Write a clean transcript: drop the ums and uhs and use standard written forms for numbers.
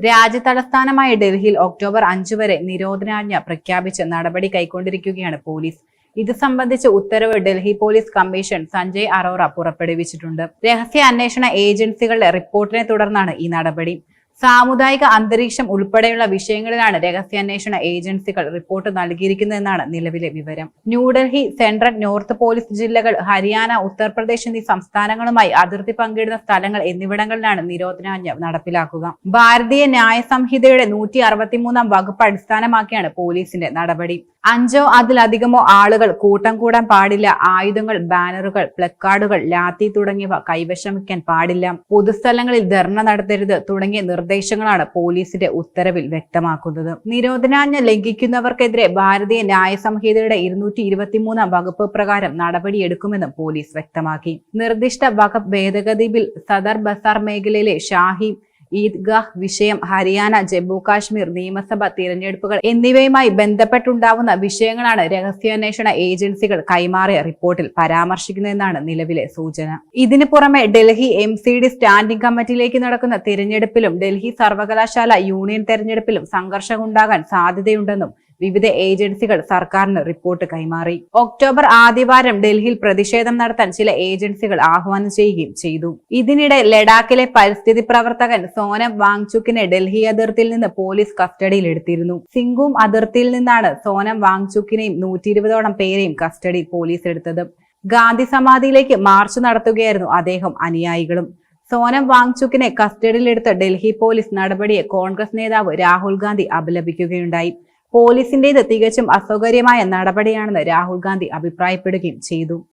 രാജ്യതലസ്ഥാനമായ ഡൽഹിയിൽ ഒക്ടോബർ 5 വരെ നിരോധനാജ്ഞ പ്രഖ്യാപിച്ച് നടപടി കൈക്കൊണ്ടിരിക്കുകയാണ് പോലീസ്. ഇത് സംബന്ധിച്ച് ഉത്തരവ് ഡൽഹി പോലീസ് കമ്മീഷൻ സഞ്ജയ് അറോറ പുറപ്പെടുവിച്ചിട്ടുണ്ട്. രഹസ്യ അന്വേഷണ ഏജൻസികളുടെ റിപ്പോർട്ടിനെ തുടർന്നാണ് ഈ നടപടി. സാമുദായിക അന്തരീക്ഷം ഉൾപ്പെടെയുള്ള വിഷയങ്ങളിലാണ് രഹസ്യാന്വേഷണ ഏജൻസികൾ റിപ്പോർട്ട് നൽകിയിരിക്കുന്നതെന്നാണ് നിലവിലെ വിവരം. ന്യൂഡൽഹി, സെൻട്രൽ, നോർത്ത് പോലീസ് ജില്ലകൾ, ഹരിയാന, ഉത്തർപ്രദേശ് എന്നീ സംസ്ഥാനങ്ങളുമായി അതിർത്തി പങ്കിടുന്ന സ്ഥലങ്ങൾ എന്നിവിടങ്ങളിലാണ് നിരോധനാജ്ഞ നടപ്പിലാക്കുക. ഭാരതീയ ന്യായ സംഹിതയുടെ 163-ാം വകുപ്പ് അടിസ്ഥാനമാക്കിയാണ് പോലീസിന്റെ നടപടി. 5 അതിലധികമോ ആളുകൾ കൂട്ടം കൂടാൻ പാടില്ല. ആയുധങ്ങൾ, ബാനറുകൾ, പ്ലക്കാർഡുകൾ, ലാത്തി തുടങ്ങിയവ കൈവശം വയ്ക്കാൻ പാടില്ല. പൊതുസ്ഥലങ്ങളിൽ ധർണ നടത്തരുത് തുടങ്ങിയ നിർദ്ദേശങ്ങളാണ് പോലീസിന്റെ ഉത്തരവിൽ വ്യക്തമാക്കുന്നത്. നിരോധനാജ്ഞ ലംഘിക്കുന്നവർക്കെതിരെ ഭാരതീയ ന്യായ സംഹിതയുടെ 223-ാം വകുപ്പ് പ്രകാരം നടപടിയെടുക്കുമെന്നും പോലീസ് വ്യക്തമാക്കി. നിർദ്ദിഷ്ട വകുപ്പ് ഭേദഗതി ബിൽ സദർ ബസാർ മേഖലയിലെ ഷാഹി ഈദ്ഗാഹ് വിഷയം, ഹരിയാന, ജമ്മു കാശ്മീർ നിയമസഭ തിരഞ്ഞെടുപ്പുകൾ എന്നിവയുമായി ബന്ധപ്പെട്ടുണ്ടാവുന്ന വിഷയങ്ങളാണ് രഹസ്യാന്വേഷണ ഏജൻസികൾ കൈമാറിയ റിപ്പോർട്ടിൽ പരാമർശിക്കുന്നതെന്നാണ് നിലവിലെ സൂചന. ഇതിനു പുറമെ ഡൽഹി MCD സ്റ്റാൻഡിംഗ് കമ്മിറ്റിയിലേക്ക് നടക്കുന്ന തിരഞ്ഞെടുപ്പിലും ഡൽഹി സർവകലാശാല യൂണിയൻ തെരഞ്ഞെടുപ്പിലും സംഘർഷമുണ്ടാകാൻ സാധ്യതയുണ്ടെന്നും വിവിധ ഏജൻസികൾ സർക്കാരിന് റിപ്പോർട്ട് കൈമാറി. ഒക്ടോബർ ആദ്യവാരം ഡൽഹിയിൽ പ്രതിഷേധം നടത്താൻ ചില ഏജൻസികൾ ആഹ്വാനം ചെയ്യുകയും ചെയ്തു. ഇതിനിടെ ലഡാക്കിലെ പരിസ്ഥിതി പ്രവർത്തകൻ സോനം വാങ്ചുക്കിനെ ഡൽഹി അതിർത്തിയിൽ നിന്ന് പോലീസ് കസ്റ്റഡിയിലെടുത്തിരുന്നു. സിംഗും അതിർത്തിയിൽ നിന്നാണ് സോനം വാങ്ചുക്കിനെയും 120ഓളം പേരെയും കസ്റ്റഡിയിൽ പോലീസ് എടുത്തത്. ഗാന്ധി സമാധിയിലേക്ക് മാർച്ച് നടത്തുകയായിരുന്നു അദ്ദേഹം അനുയായികളും. സോനം വാങ്ചുക്കിനെ കസ്റ്റഡിയിലെടുത്ത ഡൽഹി പോലീസ് നടപടിയെ കോൺഗ്രസ് നേതാവ് രാഹുൽ ഗാന്ധി അപലപിക്കുകയുണ്ടായി. പോലീസിന്റേത് തികച്ചും അസൗകര്യമായ നടപടിയാണെന്ന് രാഹുൽ ഗാന്ധി അഭിപ്രായപ്പെടുകയും ചെയ്തു.